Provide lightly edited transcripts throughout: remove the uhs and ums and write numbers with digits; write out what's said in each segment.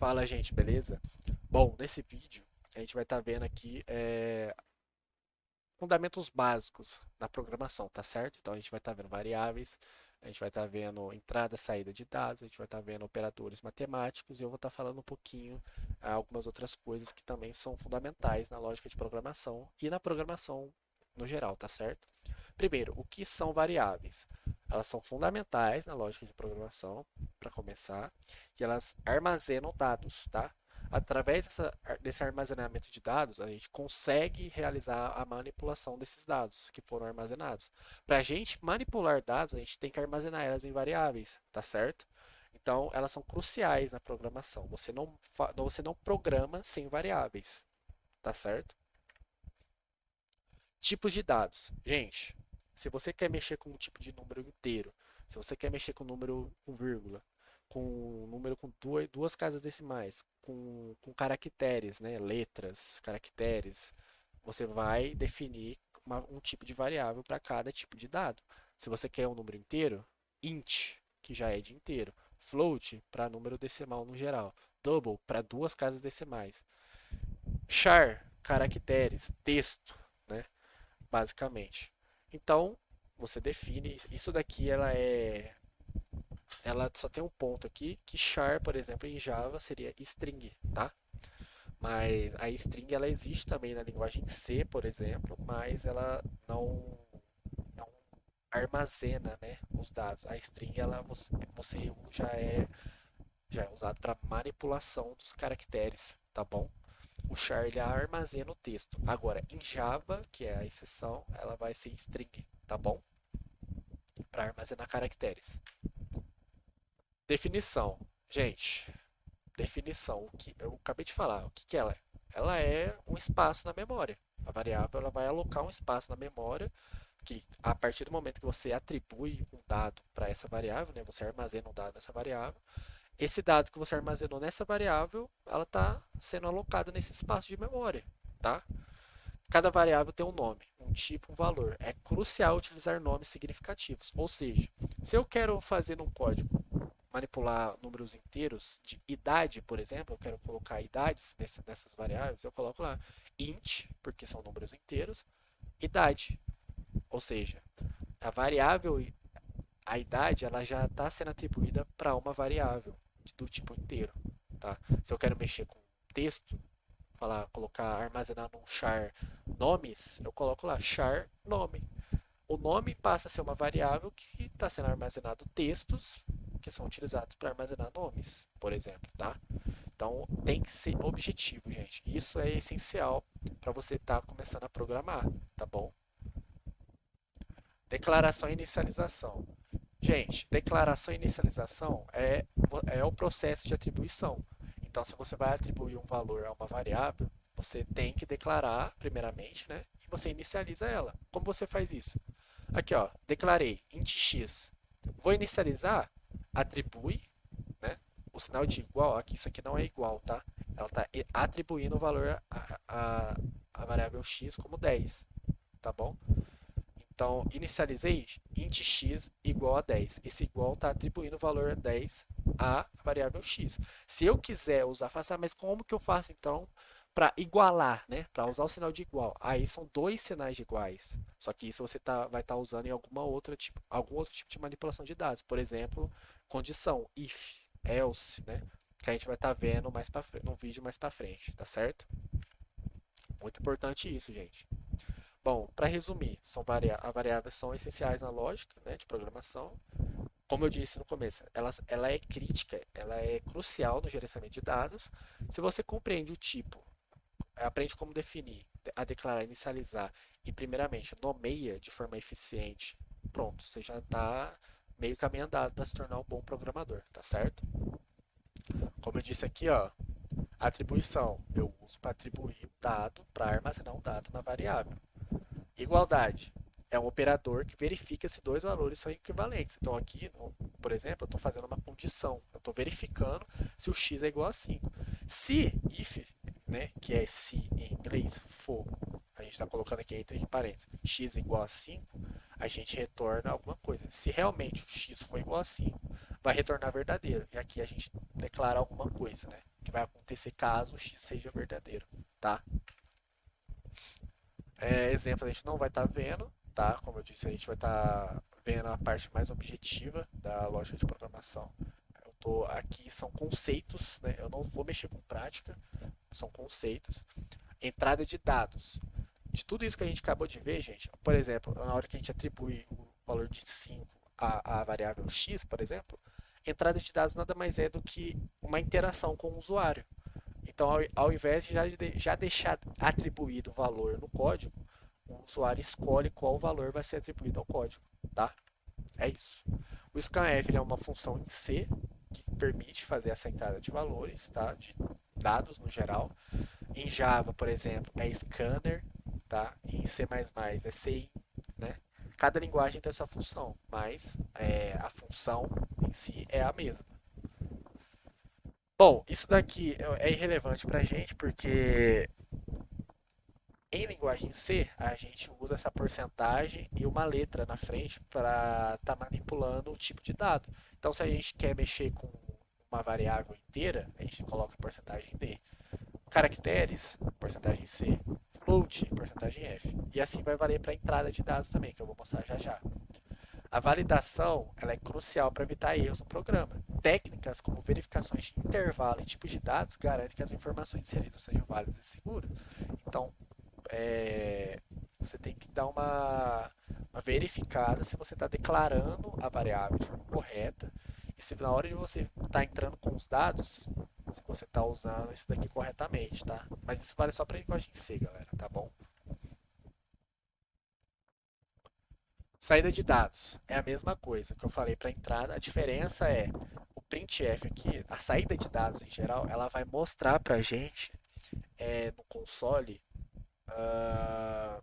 Fala, gente, beleza? Bom, nesse vídeo a gente vai estar vendo aqui fundamentos básicos da programação, tá certo? Então a gente vai estar vendo variáveis, a gente vai estar vendo entrada e saída de dados, a gente vai estar vendo operadores matemáticos e eu vou estar falando um pouquinho algumas outras coisas que também são fundamentais na lógica de programação e na programação no geral, tá certo? Primeiro, o que são variáveis? Elas são fundamentais na lógica de programação, para começar, e elas armazenam dados, tá? Através desse armazenamento de dados, a gente consegue realizar a manipulação desses dados que foram armazenados. Para a gente manipular dados, a gente tem que armazenar elas em variáveis, tá certo? Então, elas são cruciais na programação. Você não programa sem variáveis, tá certo? Tipos de dados. Gente, se você quer mexer com um tipo de número inteiro, se você quer mexer com um número com vírgula, com um número com duas casas decimais, com caracteres, né, letras, caracteres, você vai definir um tipo de variável para cada tipo de dado. Se você quer um número inteiro, int, que já é de inteiro, float para número decimal no geral, double para duas casas decimais, char, caracteres, texto, né? Basicamente. Então, você define, isso daqui ela só tem um ponto aqui, que char, por exemplo, em Java seria string, tá? Mas a string ela existe também na linguagem C, por exemplo, mas ela não armazena, né, os dados. A string você já é usado para manipulação dos caracteres, tá bom? O char ele armazena o texto. Agora, em Java, que é a exceção, ela vai ser string, tá bom? Para armazenar caracteres. Definição. Gente, definição. O que eu acabei de falar. O que que ela é? Ela é um espaço na memória. A variável ela vai alocar um espaço na memória que a partir do momento que você atribui um dado para essa variável, né, você armazena um dado nessa variável, esse dado que você armazenou nessa variável, ela está sendo alocada nesse espaço de memória, tá? Cada variável tem um nome, um tipo, um valor. É crucial utilizar nomes significativos. Ou seja, se eu quero fazer num código manipular números inteiros de idade, por exemplo, eu quero colocar idades nessas variáveis, eu coloco lá int, porque são números inteiros, idade. Ou seja, a variável, a idade, ela já está sendo atribuída para uma variável do tipo inteiro. Tá? Se eu quero mexer com texto, colocar, armazenar num char nomes, eu coloco lá char nome. O nome passa a ser uma variável que está sendo armazenado textos que são utilizados para armazenar nomes, por exemplo, tá? Então tem que ser objetivo, gente. Isso é essencial para você estar começando a programar, tá bom? Declaração e inicialização. Gente, declaração e inicialização é o processo de atribuição. Então, se você vai atribuir um valor a uma variável, você tem que declarar, primeiramente, né? E você inicializa ela. Como você faz isso? Aqui, ó, declarei int x. Vou inicializar, atribui, né? O sinal de igual, aqui isso aqui não é igual, tá? Ela está atribuindo o valor a variável x como 10, tá bom? Então, inicializei int x igual a 10. Esse igual está atribuindo o valor 10 à variável x. Se eu quiser usar, mas como que eu faço então para igualar, né? Para usar o sinal de igual? Aí são dois sinais de iguais. Só que isso você vai estar usando em algum outro tipo de manipulação de dados. Por exemplo, condição if, else, né? Que a gente vai estar vendo mais para no vídeo mais para frente, tá certo? Muito importante isso, gente. Bom, para resumir, as variáveis são essenciais na lógica, né, de programação. Como eu disse no começo, ela é crítica, ela é crucial no gerenciamento de dados. Se você compreende o tipo, aprende como definir, a declarar, inicializar e, primeiramente, nomeia de forma eficiente, pronto, você já está meio caminho andado para se tornar um bom programador, tá certo? Como eu disse aqui, ó, atribuição, eu uso para atribuir um dado, para armazenar um dado na variável. Igualdade é um operador que verifica se dois valores são equivalentes. Então aqui, por exemplo, eu estou fazendo uma condição. Eu estou verificando se o x é igual a 5. Se if, né, que é se em inglês, for, a gente está colocando aqui entre parênteses, x igual a 5, a gente retorna alguma coisa. Se realmente o x for igual a 5, vai retornar verdadeiro. E aqui a gente declara alguma coisa, né, que vai acontecer caso x seja verdadeiro, tá? Exemplo, a gente não vai estar vendo, tá? Como eu disse, a gente vai estar vendo a parte mais objetiva da lógica de programação. Eu tô aqui, são conceitos, né? Eu não vou mexer com prática, são conceitos. Entrada de dados. De tudo isso que a gente acabou de ver, gente, por exemplo, na hora que a gente atribui o valor de 5 à variável x, por exemplo, entrada de dados nada mais é do que uma interação com o usuário. Então, ao invés de já deixar atribuído o valor no código, o usuário escolhe qual valor vai ser atribuído ao código, tá? É isso. O scanf é uma função em C que permite fazer essa entrada de valores, tá? De dados no geral. Em Java, por exemplo, é scanner, tá? Em C++ é CI, né? Cada linguagem tem sua função, mas a função em si é a mesma. Bom, isso daqui é irrelevante para a gente porque em linguagem C a gente usa essa porcentagem e uma letra na frente para estar manipulando o tipo de dado. Então, se a gente quer mexer com uma variável inteira, a gente coloca porcentagem D. Caracteres, porcentagem C. Float, porcentagem F. E assim vai valer para a entrada de dados também, que eu vou mostrar já já. A validação ela é crucial para evitar erros no programa. Técnicas como verificações de intervalo e tipos de dados garantem que as informações inseridas sejam válidas e seguras. Então, você tem que dar uma verificada se você está declarando a variável de forma correta e se na hora de você estar entrando com os dados, se você está usando isso daqui corretamente, tá? Mas isso vale só para linguagem C, galera, tá bom? Saída de dados é a mesma coisa que eu falei para entrada. A diferença é o printf aqui, a saída de dados em geral, ela vai mostrar para a gente no console. Uh,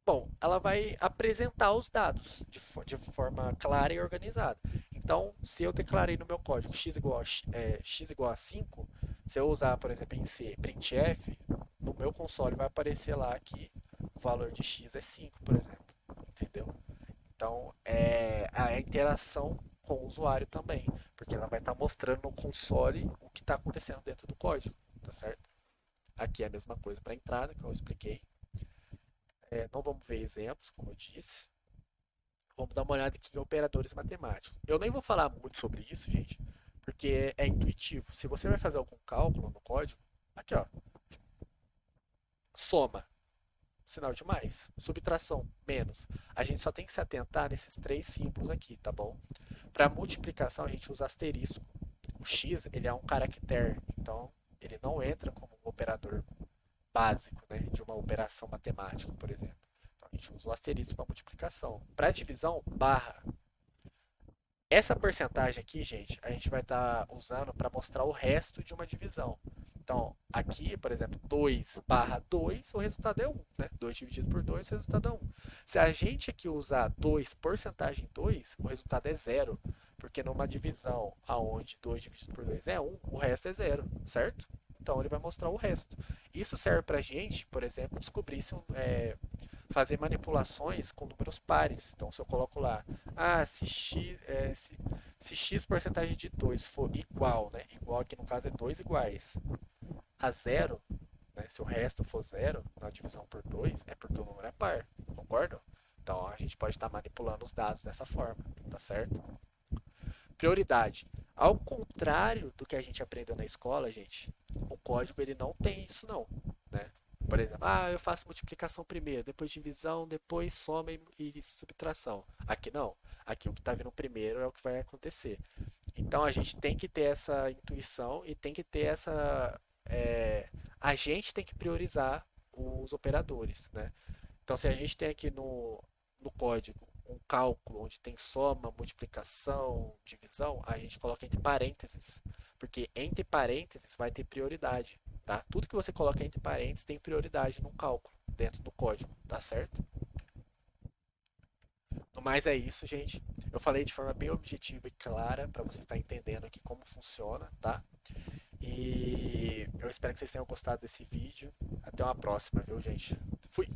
Bom, ela vai apresentar os dados de forma clara e organizada. Então, se eu declarei no meu código x igual a 5, se eu usar, por exemplo, em C, printf, no meu console vai aparecer lá que o valor de x é 5, por exemplo. Entendeu? Então, é a interação com o usuário também, porque ela vai estar mostrando no console o que está acontecendo dentro do código, tá certo? Aqui é a mesma coisa para a entrada, que eu expliquei. Não vamos ver exemplos, como eu disse. Vamos dar uma olhada aqui em operadores matemáticos. Eu nem vou falar muito sobre isso, gente, porque é intuitivo. Se você vai fazer algum cálculo no código, aqui ó, soma, sinal de mais, subtração, menos. A gente só tem que se atentar nesses três símbolos aqui, tá bom? Para multiplicação a gente usa asterisco. O x ele é um caractere, então ele não entra como um operador básico, né, de uma operação matemática, por exemplo. Então, a gente usa o asterisco para multiplicação. Para divisão, barra. Essa porcentagem aqui, gente, a gente vai estar usando para mostrar o resto de uma divisão. Então, aqui, por exemplo, 2 barra 2, o resultado é 1. Né? 2 dividido por 2, o resultado é 1. Se a gente aqui usar 2 porcentagem 2, o resultado é 0. Porque numa divisão onde 2 dividido por 2 é 1, o resto é 0, certo? Então ele vai mostrar o resto. Isso serve para a gente, por exemplo, descobrir se fazer manipulações com números pares. Então se eu coloco lá, se x porcentagem de 2 for igual, né? Igual aqui no caso é 2 iguais a 0, né? Se o resto for 0 na divisão por 2, é porque o número é par, concordo? Então a gente pode estar manipulando os dados dessa forma, tá certo? Prioridade. Ao contrário do que a gente aprendeu na escola, gente, o código ele não tem isso não, né? Por exemplo, eu faço multiplicação primeiro, depois divisão, depois soma e subtração. Aqui não. Aqui o que está vindo primeiro é o que vai acontecer. Então a gente tem que ter essa intuição e tem que ter essa. A gente tem que priorizar os operadores, né? Então se a gente tem aqui no código um cálculo onde tem soma, multiplicação, divisão, a gente coloca entre parênteses, porque entre parênteses vai ter prioridade, tá? Tudo que você coloca entre parênteses tem prioridade no cálculo, dentro do código, tá certo? No mais é isso, gente. Eu falei de forma bem objetiva e clara para você estar entendendo aqui como funciona, tá? E eu espero que vocês tenham gostado desse vídeo. Até uma próxima, viu, gente? Fui!